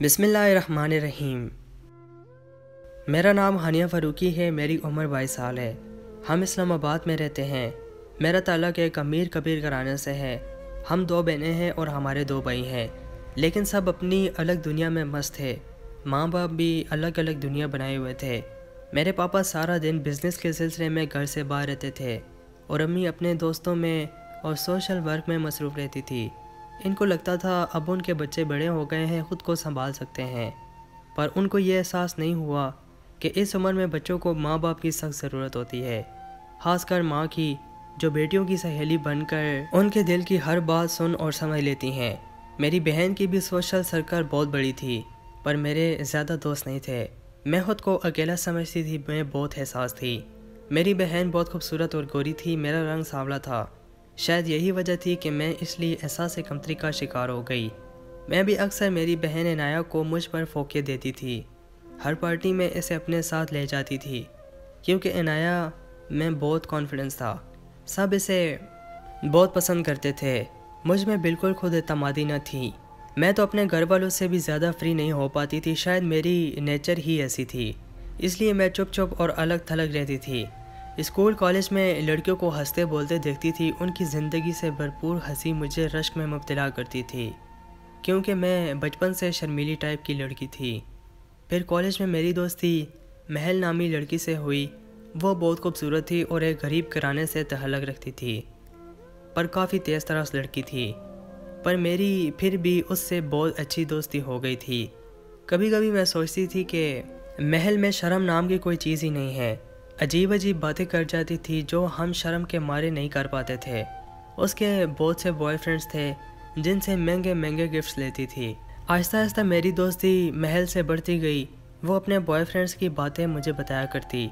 بسم اللہ الرحمن الرحیم۔ میرا نام ہانیہ فاروقی ہے، میری عمر 22 سال ہے۔ ہم اسلام آباد میں رہتے ہیں۔ میرا تعلق ایک امیر کبیر گھرانے سے ہے۔ ہم 2 بہنیں ہیں اور ہمارے 2 بھائی ہیں، لیکن سب اپنی الگ دنیا میں مست تھے۔ ماں باپ بھی الگ الگ دنیا بنائے ہوئے تھے۔ میرے پاپا سارا دن بزنس کے سلسلے میں گھر سے باہر رہتے تھے اور امی اپنے دوستوں میں اور سوشل ورک میں مصروف رہتی تھی۔ ان کو لگتا تھا اب ان کے بچے بڑے ہو گئے ہیں، خود کو سنبھال سکتے ہیں، پر ان کو یہ احساس نہیں ہوا کہ اس عمر میں بچوں کو ماں باپ کی سخت ضرورت ہوتی ہے، خاص کر ماں کی، جو بیٹیوں کی سہیلی بن کر ان کے دل کی ہر بات سن اور سمجھ لیتی ہیں۔ میری بہن کی بھی سوشل سرکل بہت بڑی تھی، پر میرے زیادہ دوست نہیں تھے۔ میں خود کو اکیلا سمجھتی تھی، میں بہت حساس تھی۔ میری بہن بہت خوبصورت اور گوری تھی، میرا رنگ سانولا تھا۔ شاید یہی وجہ تھی کہ میں اس لیے احساس کمتری کا شکار ہو گئی۔ میں بھی اکثر میری بہن عنایہ کو مجھ پر فوقیت دیتی تھی۔ ہر پارٹی میں اسے اپنے ساتھ لے جاتی تھی، کیونکہ عنایہ میں بہت کانفیڈنس تھا۔ سب اسے بہت پسند کرتے تھے۔ مجھ میں بالکل خود اعتمادی نہ تھی۔ میں تو اپنے گھر والوں سے بھی زیادہ فری نہیں ہو پاتی تھی، شاید میری نیچر ہی ایسی تھی، اس لیے میں چپ چپ اور الگ تھلگ رہتی تھی۔ اسکول کالج میں لڑکیوں کو ہنستے بولتے دیکھتی تھی، ان کی زندگی سے بھرپور ہنسی مجھے رشک میں مبتلا کرتی تھی، کیونکہ میں بچپن سے شرمیلی ٹائپ کی لڑکی تھی۔ پھر کالج میں میری دوستی محل نامی لڑکی سے ہوئی۔ وہ بہت خوبصورت تھی اور ایک غریب گھرانے سے تعلق رکھتی تھی، پر کافی تیز طرح لڑکی تھی، پر میری پھر بھی اس سے بہت اچھی دوستی ہو گئی تھی۔ کبھی کبھی میں سوچتی تھی کہ محل میں شرم نام کی کوئی چیز ہی نہیں ہے۔ عجیب عجیب باتیں کر جاتی تھی جو ہم شرم کے مارے نہیں کر پاتے تھے۔ اس کے بہت سے بوائے فرینڈز تھے جن سے مہنگے مہنگے گفٹس لیتی تھی۔ آہستہ آہستہ میری دوستی محل سے بڑھتی گئی۔ وہ اپنے بوائے فرینڈز کی باتیں مجھے بتایا کرتی۔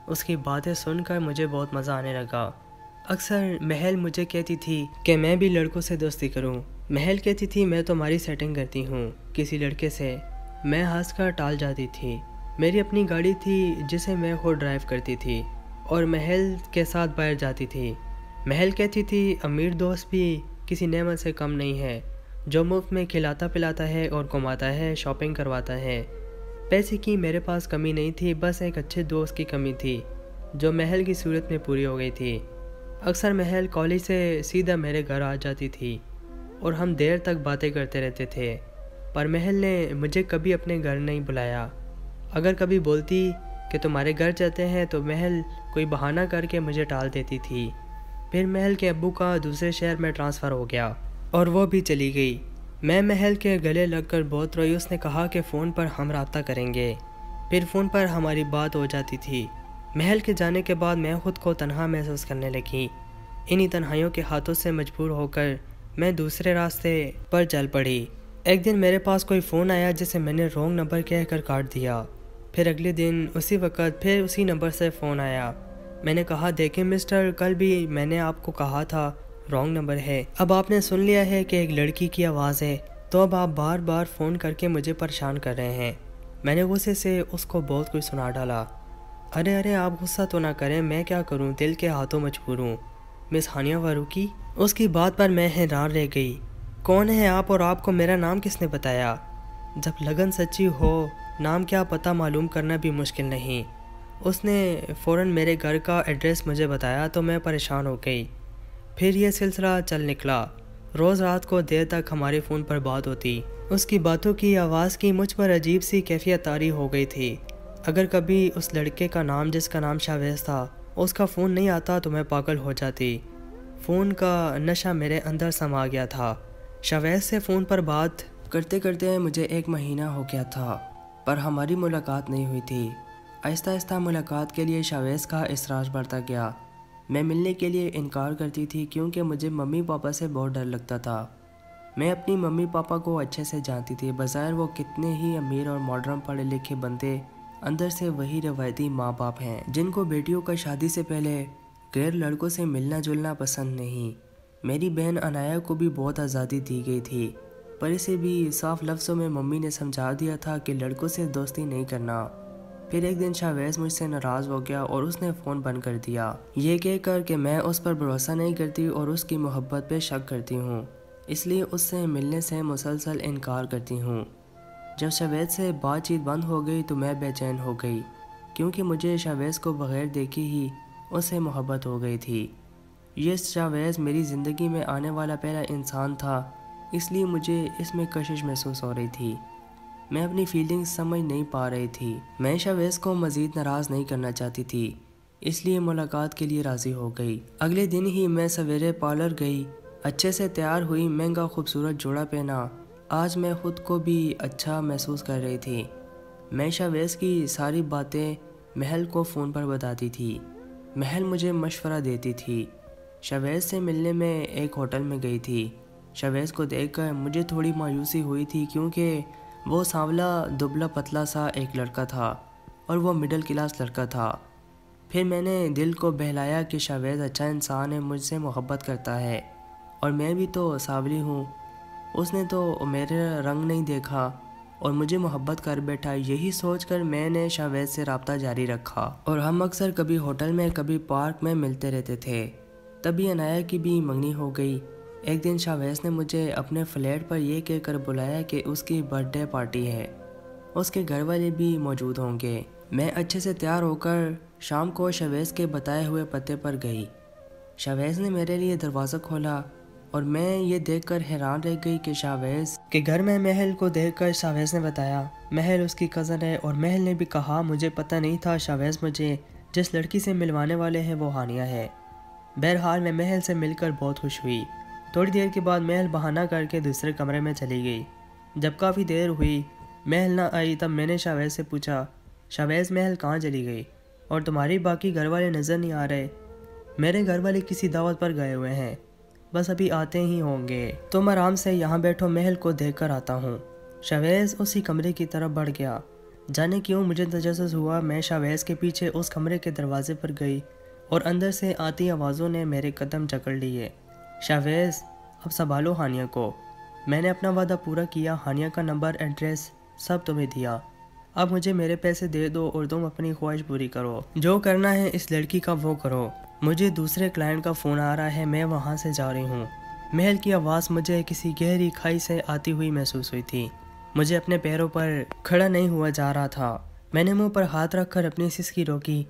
اس کی باتیں سن کر مجھے بہت مزہ آنے لگا۔ اکثر محل مجھے کہتی تھی کہ میں بھی لڑکوں سے دوستی کروں۔ محل کہتی تھی میں تمہاری سیٹنگ کرتی ہوں کسی لڑکے سے۔ میں ہنس کر ٹال جاتی تھی۔ میری اپنی گاڑی تھی جسے میں خود ڈرائیو کرتی تھی اور محل کے ساتھ باہر جاتی تھی۔ محل کہتی تھی امیر دوست بھی کسی نعمت سے کم نہیں ہے، جو مفت میں کھلاتا پلاتا ہے اور گھماتا ہے، شاپنگ کرواتا ہے۔ پیسے کی میرے پاس کمی نہیں تھی، بس ایک اچھے دوست کی کمی تھی جو محل کی صورت میں پوری ہو گئی تھی۔ اکثر محل کالج سے سیدھا میرے گھر آ جاتی تھی اور ہم دیر تک باتیں کرتے رہتے تھے، پر محل نے مجھے کبھی اپنے گھر نہیں بلایا۔ اگر کبھی بولتی کہ تمہارے گھر چلتے ہیں تو محل کوئی بہانہ کر کے مجھے ٹال دیتی تھی۔ پھر محل کے ابو کا دوسرے شہر میں ٹرانسفر ہو گیا اور وہ بھی چلی گئی۔ میں محل کے گلے لگ کر بہت روئی۔ اس نے کہا کہ فون پر ہم رابطہ کریں گے۔ پھر فون پر ہماری بات ہو جاتی تھی۔ محل کے جانے کے بعد میں خود کو تنہا محسوس کرنے لگی۔ انہی تنہائیوں کے ہاتھوں سے مجبور ہو کر میں دوسرے راستے پر چل پڑی۔ ایک دن میرے پاس کوئی فون آیا جسے میں نے رانگ نمبر کہہ کر کاٹ دیا۔ پھر اگلے دن اسی وقت پھر اسی نمبر سے فون آیا۔ میں نے کہا دیکھیں مسٹر، کل بھی میں نے آپ کو کہا تھا رانگ نمبر ہے۔ اب آپ نے سن لیا ہے کہ ایک لڑکی کی آواز ہے، تو اب آپ بار بار فون کر کے مجھے پریشان کر رہے ہیں۔ میں نے غصے سے اس کو بہت کچھ سنا ڈالا۔ ارے آپ غصہ تو نہ کریں، میں کیا کروں، دل کے ہاتھوں مجبور ہوں۔ مس ہانیہ فاروقی؟ اس کی بات پر میں حیران رہ گئی۔ کون ہے آپ اور آپ کو میرا نام کس نے بتایا؟ جب لگن سچی ہو، نام کیا پتہ معلوم کرنا بھی مشکل نہیں۔ اس نے فوراً میرے گھر کا ایڈریس مجھے بتایا تو میں پریشان ہو گئی۔ پھر یہ سلسلہ چل نکلا۔ روز رات کو دیر تک ہمارے فون پر بات ہوتی۔ اس کی باتوں کی آواز کی مجھ پر عجیب سی کیفیت طاری ہو گئی تھی۔ اگر کبھی اس لڑکے کا نام جس کا نام شاویز تھا اس کا فون نہیں آتا تو میں پاگل ہو جاتی۔ فون کا نشہ میرے اندر سما گیا تھا۔ شاویز سے فون پر بات کرتے کرتے مجھے 1 مہینہ ہو گیا تھا، پر ہماری ملاقات نہیں ہوئی تھی۔ آہستہ آہستہ ملاقات کے لیے شاویز کا اصرار بڑھتا گیا۔ میں ملنے کے لیے انکار کرتی تھی کیونکہ مجھے ممی پاپا سے بہت ڈر لگتا تھا۔ میں اپنی ممی پاپا کو اچھے سے جانتی تھی، بظاہر وہ کتنے ہی امیر اور ماڈرن پڑھے لکھے بندے، اندر سے وہی روایتی ماں باپ ہیں جن کو بیٹیوں کا شادی سے پہلے غیر لڑکوں سے ملنا جلنا پسند نہیں۔ میری بہن عنایہ کو بھی بہت آزادی دی گئی تھی، پر اسے بھی صاف لفظوں میں ممی نے سمجھا دیا تھا کہ لڑکوں سے دوستی نہیں کرنا۔ پھر ایک دن شاویز مجھ سے ناراض ہو گیا اور اس نے فون بند کر دیا، یہ کہہ کر کہ میں اس پر بھروسہ نہیں کرتی اور اس کی محبت پہ شک کرتی ہوں، اس لیے اس سے ملنے سے مسلسل انکار کرتی ہوں۔ جب شاویز سے بات چیت بند ہو گئی تو میں بے چین ہو گئی، کیونکہ مجھے شاویز کو بغیر دیکھی ہی اس سے محبت ہو گئی تھی۔ یہ شاویز میری زندگی میں آنے والا پہلا انسان تھا، اس لیے مجھے اس میں کشش محسوس ہو رہی تھی۔ میں اپنی فیلنگز سمجھ نہیں پا رہی تھی۔ میں شاویز کو مزید ناراض نہیں کرنا چاہتی تھی، اس لیے ملاقات کے لیے راضی ہو گئی۔ اگلے دن ہی میں سویرے پارلر گئی، اچھے سے تیار ہوئی، مہنگا خوبصورت جوڑا پہنا۔ آج میں خود کو بھی اچھا محسوس کر رہی تھی۔ میں شاویز کی ساری باتیں محل کو فون پر بتاتی تھی۔ محل مجھے مشورہ دیتی تھی۔ شاویز سے ملنے میں ایک ہوٹل میں گئی تھی۔ شاویز کو دیکھ کر مجھے تھوڑی مایوسی ہوئی تھی، کیونکہ وہ سانولا دبلا پتلا سا ایک لڑکا تھا اور وہ مڈل کلاس لڑکا تھا۔ پھر میں نے دل کو بہلایا کہ شاویز اچھا انسان ہے، مجھ سے محبت کرتا ہے اور میں بھی تو سانولی ہوں۔ اس نے تو میرے رنگ نہیں دیکھا اور مجھے محبت کر بیٹھا۔ یہی سوچ کر میں نے شاویز سے رابطہ جاری رکھا اور ہم اکثر کبھی ہوٹل میں کبھی پارک میں ملتے رہتے تھے۔ تبھی عنایا کی بھی منگنی ہو گئی۔ ایک دن شاویز نے مجھے اپنے فلیٹ پر یہ کہہ کر بلایا کہ اس کی برتھ ڈے پارٹی ہے، اس کے گھر والے بھی موجود ہوں گے۔ میں اچھے سے تیار ہو کر شام کو شاویز کے بتائے ہوئے پتے پر گئی۔ شاویز نے میرے لیے دروازہ کھولا اور میں یہ دیکھ کر حیران رہ گئی کہ شاویز کے گھر میں محل کو دیکھ کر شاویز نے بتایا محل اس کی کزن ہے، اور محل نے بھی کہا مجھے پتہ نہیں تھا شاویز مجھے جس لڑکی سے ملوانے والے ہیں وہ ہانیہ ہے۔ بہرحال میں محل سے مل کر بہت خوش ہوئی۔ تھوڑی دیر کے بعد محل بہانہ کر کے دوسرے کمرے میں چلی گئی۔ جب کافی دیر ہوئی محل نہ آئی تب میں نے شاویز سے پوچھا شاویز محل کہاں چلی گئی اور تمہاری باقی گھر والے نظر نہیں آ رہے؟ میرے گھر والے کسی دعوت پر گئے ہوئے ہیں، بس ابھی آتے ہی ہوں گے، تم آرام سے یہاں بیٹھو، محل کو دیکھ کر آتا ہوں۔ شاویز اسی کمرے کی طرف بڑھ گیا۔ جانے کیوں مجھے تجسس ہوا، میں شاویز کے پیچھے اس کمرے کے دروازے پر گئی اور اندر سے آتی آوازوں نے میرے قدم جکڑ لیے۔ شاویز اب سنبھالو ہانیہ کو، میں نے اپنا وعدہ پورا کیا، ہانیہ کا نمبر ایڈریس سب تمہیں دیا، اب مجھے میرے پیسے دے دو اور تم اپنی خواہش پوری کرو، جو کرنا ہے اس لڑکی کا وہ کرو، مجھے دوسرے کلائنٹ کا فون آ رہا ہے، میں وہاں سے جا رہی ہوں۔ محل کی آواز مجھے کسی گہری کھائی سے آتی ہوئی محسوس ہوئی تھی۔ مجھے اپنے پیروں پر کھڑا نہیں ہوا جا رہا تھا۔ میں نے منہ پر ہاتھ رکھ کر اپنی سسکی روکی۔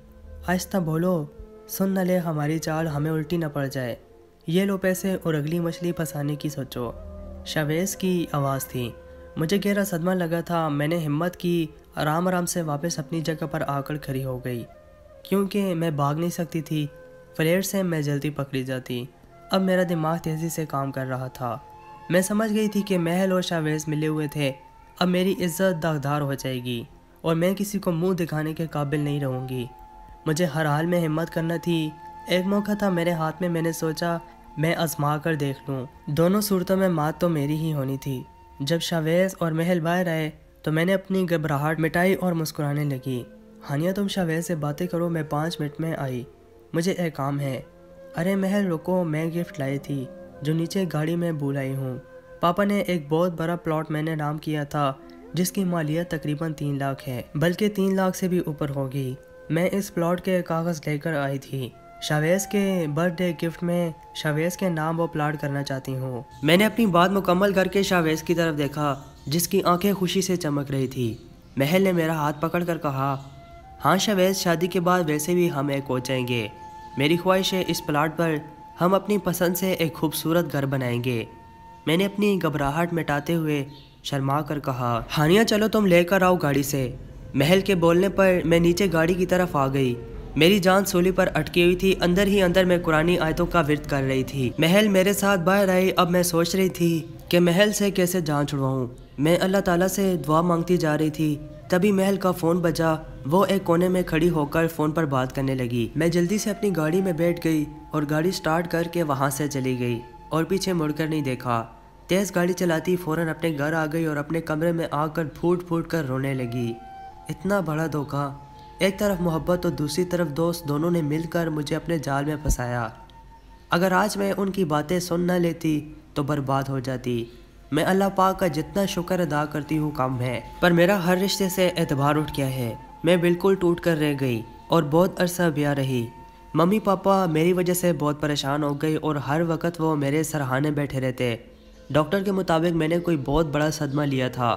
آہستہ بولو، سن نہ لے ہماری چال، ہمیں الٹی نہ پڑ جائے، یہ لو پیسے اور اگلی مچھلی پھنسانے کی سوچو۔ شاویز کی آواز تھی۔ مجھے گہرا صدمہ لگا تھا۔ میں نے ہمت کی، آرام آرام سے واپس اپنی جگہ پر آ کر کھڑی ہو گئی، کیونکہ میں بھاگ نہیں سکتی تھی، فلیٹ سے میں جلدی پکڑی جاتی۔ اب میرا دماغ تیزی سے کام کر رہا تھا۔ میں سمجھ گئی تھی کہ محل اور شاویز ملے ہوئے تھے، اب میری عزت داغدار ہو جائے گی اور میں کسی کو منہ دکھانے کے قابل نہیں رہوں گی۔ مجھے ہر حال میں ہمت کرنا تھی۔ ایک موقع تھا میرے ہاتھ میں نے سوچا میں آزما کر دیکھ لوں، دونوں صورتوں میں مات تو میری ہی ہونی تھی۔ جب شاویز اور محل باہر آئے تو میں نے اپنی گھبراہٹ مٹائی اور مسکرانے لگی۔ ہانیہ تم شاویز سے باتیں کرو، میں 5 منٹ میں آئی، مجھے ایک کام ہے۔ ارے محل رکو، میں گفٹ لائی تھی جو نیچے گاڑی میں بھول آئی ہوں۔ پاپا نے ایک بہت بڑا پلاٹ میں نے نام کیا تھا جس کی مالیت تقریباً 3 لاکھ ہے، بلکہ 3 لاکھ سے بھی اوپر ہوگی۔ میں اس پلاٹ کے کاغذ لے کر آئی تھی۔ شاویز کے برتھ ڈے گفٹ میں شاویز کے نام وہ پلاٹ کرنا چاہتی ہوں۔ میں نے اپنی بات مکمل کر کے شاویز کی طرف دیکھا جس کی آنکھیں خوشی سے چمک رہی تھی۔ محل نے میرا ہاتھ پکڑ کر کہا ہاں شاویز، شادی کے بعد ویسے بھی ہم ایک ہو جائیں گے، میری خواہش ہے اس پلاٹ پر ہم اپنی پسند سے ایک خوبصورت گھر بنائیں گے۔ میں نے اپنی گھبراہٹ مٹاتے ہوئے شرما کر کہا ہانیہ چلو تم لے کر آؤ گاڑی سے۔ محل کے بولنے پر میں نیچے گاڑی کی طرف آ گئی۔ میری جان سولی پر اٹکی ہوئی تھی، اندر ہی اندر میں قرآنی آیتوں کا ورد کر رہی تھی۔ محل میرے ساتھ باہر آئی۔ اب میں سوچ رہی تھی کہ محل سے کیسے جان چھڑواؤں۔ میں اللہ تعالیٰ سے دعا مانگتی جا رہی تھی، تبھی محل کا فون بجا۔ وہ ایک کونے میں کھڑی ہو کر فون پر بات کرنے لگی۔ میں جلدی سے اپنی گاڑی میں بیٹھ گئی اور گاڑی سٹارٹ کر کے وہاں سے چلی گئی اور پیچھے مڑ کر نہیں دیکھا۔ تیز گاڑی چلاتی فوراً اپنے گھر آ گئی اور اپنے کمرے میں آ کر پھوٹ پھوٹ کر رونے لگی۔ اتنا بڑا دھوکہ، ایک طرف محبت اور دوسری طرف دوست، دونوں نے مل کر مجھے اپنے جال میں پھنسایا۔ اگر آج میں ان کی باتیں سن نہ لیتی تو برباد ہو جاتی۔ میں اللہ پاک کا جتنا شکر ادا کرتی ہوں کم ہے، پر میرا ہر رشتے سے اعتبار اٹھ گیا ہے۔ میں بالکل ٹوٹ کر رہ گئی اور بہت عرصہ بیاہ رہی۔ ممی پاپا میری وجہ سے بہت پریشان ہو گئی اور ہر وقت وہ میرے سرہانے بیٹھے رہتے۔ ڈاکٹر کے مطابق میں نے کوئی بہت بڑا صدمہ لیا تھا۔